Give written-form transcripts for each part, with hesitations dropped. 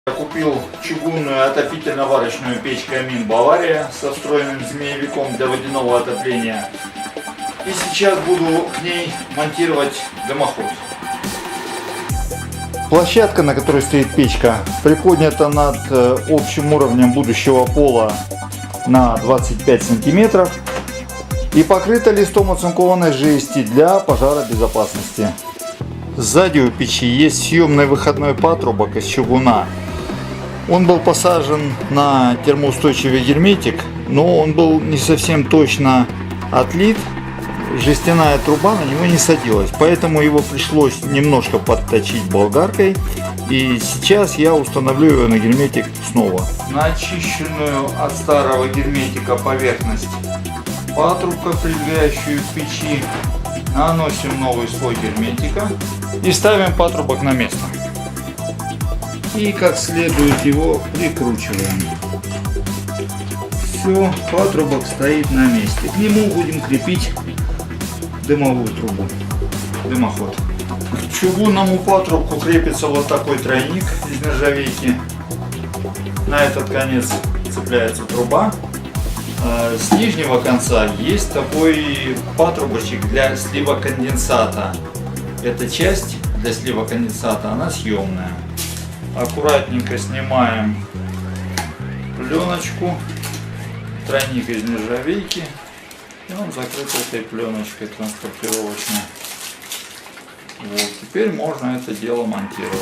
Я купил чугунную отопительно-варочную печь Камин Бавария со встроенным змеевиком для водяного отопления. И сейчас буду к ней монтировать дымоход. Площадка, на которой стоит печка, приподнята над общим уровнем будущего пола на 25 сантиметров и покрыта листом оцинкованной жести для пожаробезопасности. Сзади у печи есть съемный выходной патрубок из чугуна. Он был посажен на термоустойчивый герметик, но он был не совсем точно отлит. Жестяная труба на него не садилась, поэтому его пришлось немножко подточить болгаркой. И сейчас я установлю его на герметик снова. На очищенную от старого герметика поверхность патрубка, прилегающую к печи, наносим новый слой герметика и ставим патрубок на место. И как следует его прикручиваем. Все, патрубок стоит на месте. К нему будем крепить дымовую трубу, дымоход. К чугунному патрубку крепится вот такой тройник из нержавейки. На этот конец цепляется труба. С нижнего конца есть такой патрубочек для слива конденсата. Эта часть для слива конденсата, она съемная. Аккуратненько снимаем пленочку, тройник из нержавейки, и он закрыт этой пленочкой транспортировочной. Вот, теперь можно это дело монтировать.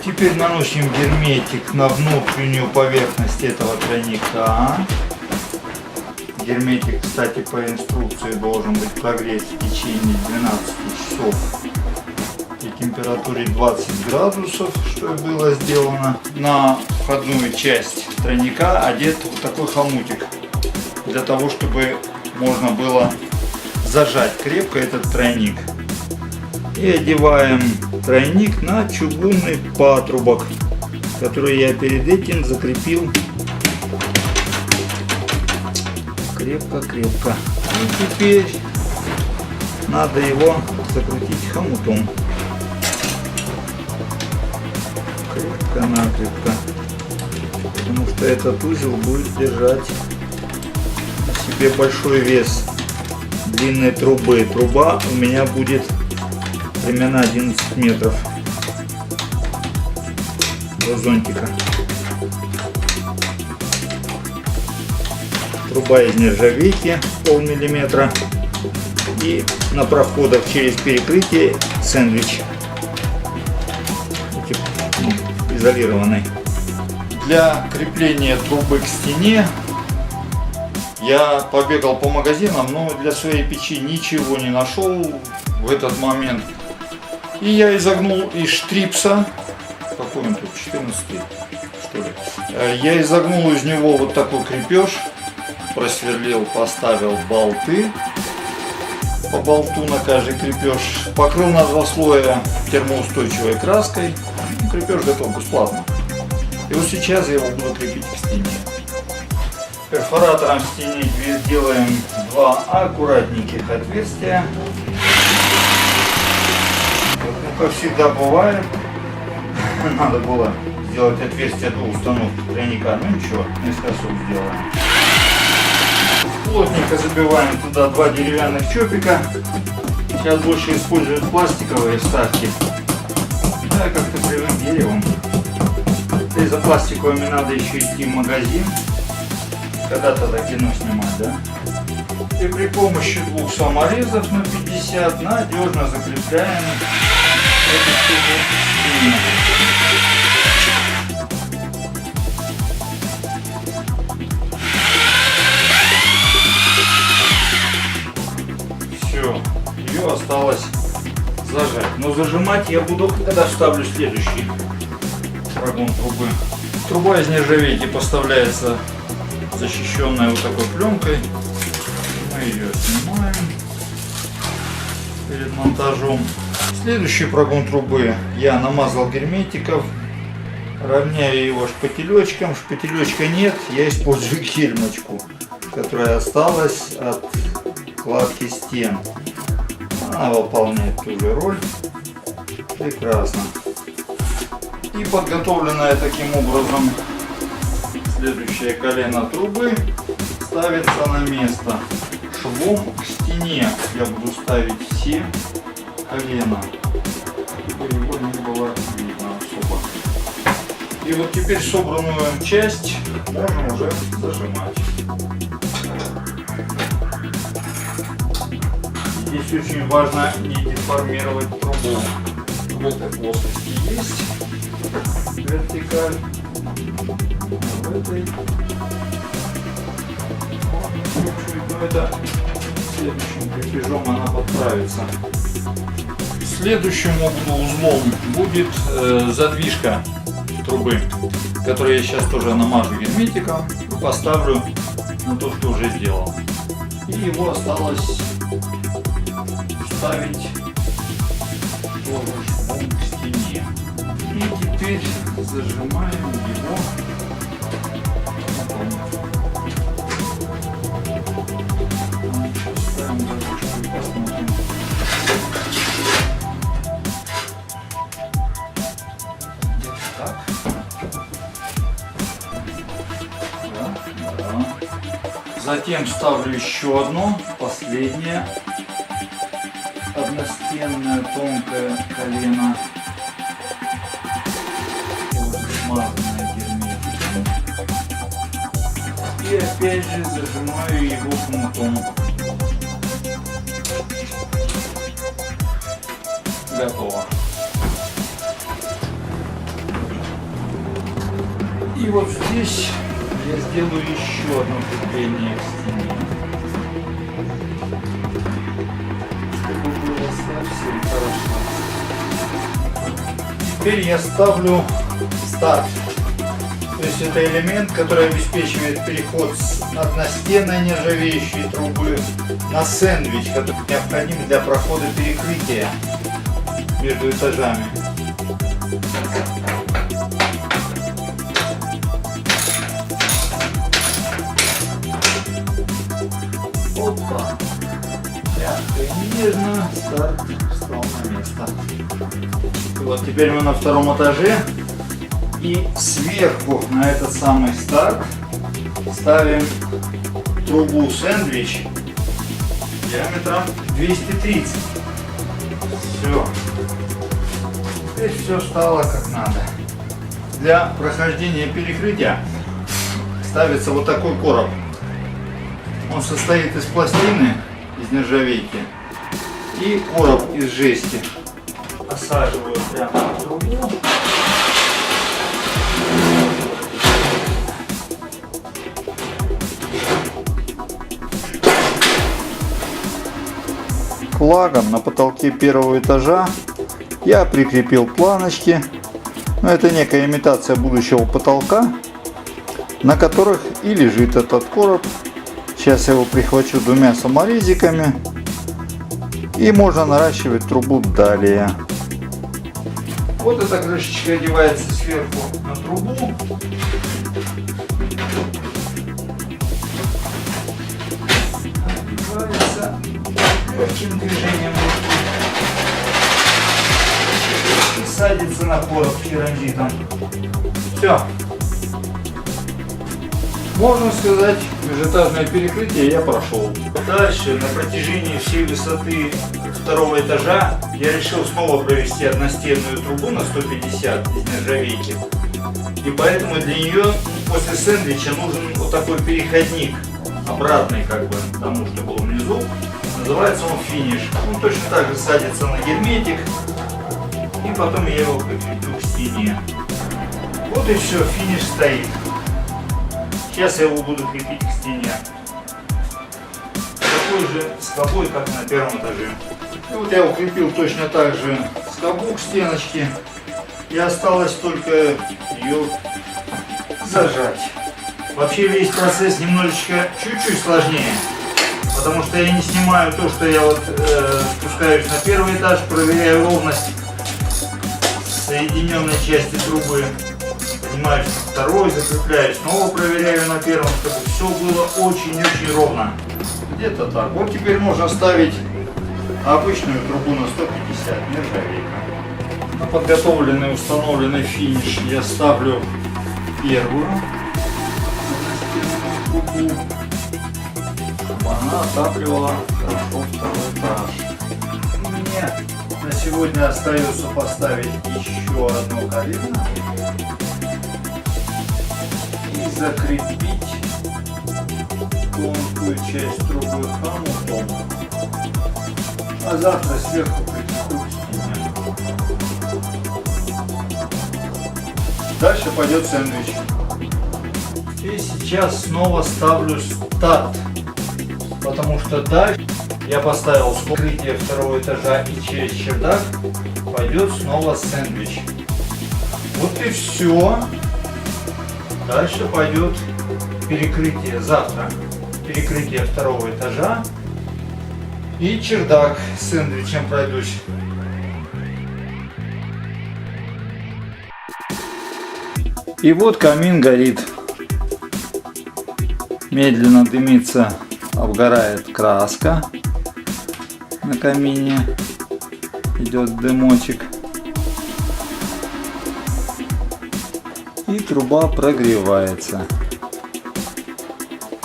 Теперь наносим герметик на внутреннюю поверхность этого тройника. Герметик, кстати, по инструкции должен быть прогрет в течение 12 часов и температуре 20 градусов, что и было сделано. На входную часть тройника одет вот такой хомутик, для того, чтобы можно было зажать крепко этот тройник. И одеваем тройник на чугунный патрубок, который я перед этим закрепил крепко-крепко. И теперь надо его закрутить хомутом. Крепко-накрепко. Потому что этот узел будет держать на себе большой вес длинной трубы. Труба у меня будет примерно 11 метров до зонтика. Труба из нержавейки полмиллиметра. И на проходах через перекрытие сэндвич изолированный. Для крепления трубы к стене я побегал по магазинам, но для своей печи ничего не нашел в этот момент. И я изогнул из штрипса, какой он тут, 14 что ли, я изогнул из него вот такой крепеж, просверлил, поставил болты по болту на каждый крепеж, покрыл на 2 слоя термоустойчивой краской. Крепеж готов бесплатно. И вот сейчас я его буду крепить к стене. Перфоратором в стене делаем 2 аккуратненьких отверстия. Как всегда бывает, надо было сделать отверстие до установки тройника. Ну ничего, несколько раз сделаем. Плотненько забиваем туда 2 деревянных чопика. Сейчас больше используют пластиковые вставки. Я как-то привык к дереву. И за пластиковыми надо еще идти в магазин. Когда-то так кино снимать, да? И при помощи 2 саморезов на 50 надежно закрепляем эту штуку. Все, ее осталось зажать. Но зажимать я буду, когда вставлю следующий прогон трубы. Труба из нержавейки поставляется защищенная вот такой пленкой. Мы ее снимаем перед монтажом. Следующий прогон трубы я намазал герметиков, равняю его шпателечком. Шпателечка нет, я использую кельмочку, которая осталась от кладки стен. Она выполняет ту же роль. Прекрасно. И подготовленное таким образом следующее колено трубы ставится на место. Швом к стене я буду ставить все колена, чтобы его не было видно особо. И вот теперь собранную часть можно уже зажимать. Здесь очень важно не деформировать трубу. В этой плоскости есть вертикаль, а в этой чуть-чуть, но это следующим крепежом она подправится. Следующим узлом будет задвижка трубы, которую я сейчас тоже намажу герметиком и поставлю на то, что уже сделал. И его осталось вставить тоже швом к стене. И теперь зажимаем его. Сейчас ставим задвижку и посмотрим. Так. Да. Затем ставлю еще одно, последнее, одностенное тонкое колено, смазанное герметиком, и опять же зажимаю его кнутом. Готово. И вот здесь я сделаю еще одно крепление к стене, чтобы было совсем хорошо. Теперь я ставлю старт. То есть это элемент, который обеспечивает переход с одностенной нержавеющей трубы на сэндвич, который необходим для прохода перекрытия между этажами. Опа! Мягко и нежно старт встал на место. И вот теперь мы на втором этаже. И сверху на этот самый старт ставим трубу сэндвич диаметром 230. Все. Теперь все стало как надо. Для прохождения перекрытия ставится вот такой короб. Он состоит из пластины, из нержавейки, и короб из жести. Осаживаю прямо в трубу. К лагам на потолке первого этажа я прикрепил планочки. Но это некая имитация будущего потолка, на которых и лежит этот короб. Сейчас я его прихвачу двумя саморезиками, и можно наращивать трубу далее. Вот эта крышечка одевается сверху на трубу. Одевается легким движением и садится на короб с керамзитом. Все. Можно сказать, межэтажное перекрытие я прошел. Дальше, на протяжении всей высоты второго этажа, я решил снова провести одностенную трубу на 150 из нержавейки. И поэтому для нее после сэндвича нужен вот такой переходник, обратный как бы тому, что был внизу. Называется он финиш. Он точно так же садится на герметик. И потом я его прикреплю к стене. Вот и все, финиш стоит. Сейчас я его буду крепить к стене. Такой же скобой, как на первом этаже. И вот я укрепил точно так же скобу к стеночке. И осталось только ее зажать. Вообще весь процесс немножечко чуть-чуть сложнее. Потому что я не снимаю то, что я вот спускаюсь на первый этаж, проверяю ровность соединенной части трубы. Поднимаюсь на второй, закрепляюсь, снова проверяю на первом, чтобы все было очень-очень ровно. Где-то так. Вот теперь можно ставить обычную трубу на 150, нержавейка. На подготовленный установленный финиш я ставлю первую, чтобы она отапливала хорошо второй этаж. И мне на сегодня остается поставить еще одно колено и закрепить тонкую часть трубы хомутом, а завтра сверху прикрепить стене. Дальше пойдет сэндвич. И сейчас снова ставлю старт, потому что дальше я поставил покрытие второго этажа и через чердак пойдет снова сэндвич. Вот и все. Дальше пойдет перекрытие завтра. Перекрытие второго этажа и чердак с сэндвичем пройдусь. И вот камин горит. Медленно дымится, обгорает краска на камине. Идет дымочек. И труба прогревается.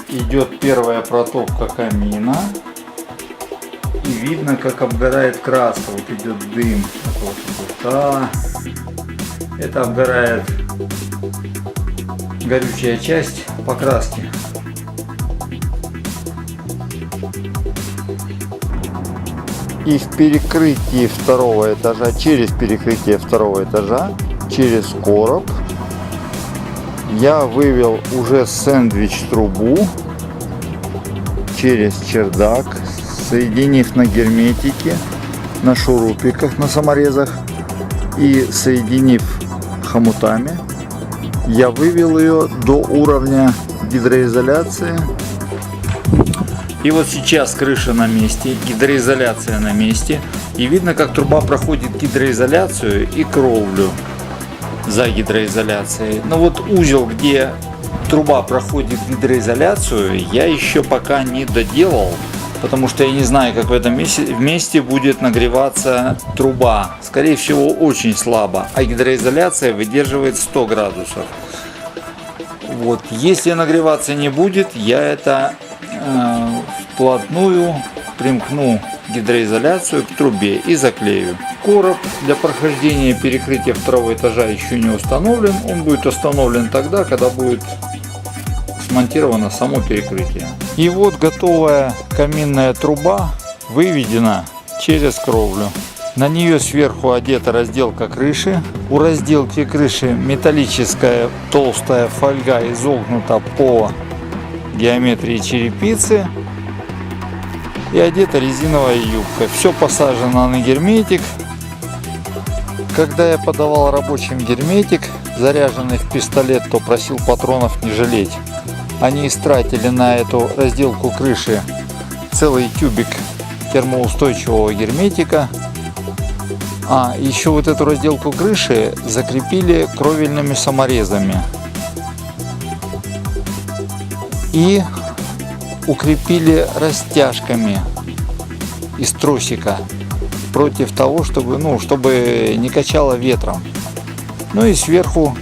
Идет первая протопка камина. И видно, как обгорает краска. Вот идет дым. Это обгорает горючая часть покраски. И в перекрытии второго этажа, через перекрытие второго этажа, через короб, я вывел уже сэндвич трубу через чердак, соединив на герметике, на шурупиках, на саморезах и соединив хомутами, я вывел ее до уровня гидроизоляции. И вот сейчас крыша на месте, гидроизоляция на месте. И видно, как труба проходит гидроизоляцию и кровлю за гидроизоляцией. Но вот узел, где труба проходит гидроизоляцию, я еще пока не доделал, потому что я не знаю, как в этом месте будет нагреваться труба. Скорее всего, очень слабо, а гидроизоляция выдерживает 100 градусов. Вот, если нагреваться не будет, я это вплотную примкну гидроизоляцию к трубе и заклею. Короб для прохождения перекрытия второго этажа еще не установлен. Он будет установлен тогда, когда будет смонтировано само перекрытие. И вот готовая каминная труба выведена через кровлю. На нее сверху одета разделка крыши. У разделки крыши металлическая толстая фольга изогнута по геометрии черепицы и одета резиновая юбка. Все посажено на герметик. Когда я подавал рабочим герметик, заряженный в пистолет, то просил патронов не жалеть. Они истратили на эту разделку крыши целый тюбик термоустойчивого герметика. А еще вот эту разделку крыши закрепили кровельными саморезами и укрепили растяжками из тросика против того, чтобы не качало ветром. Ну и сверху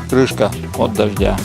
крышка от дождя.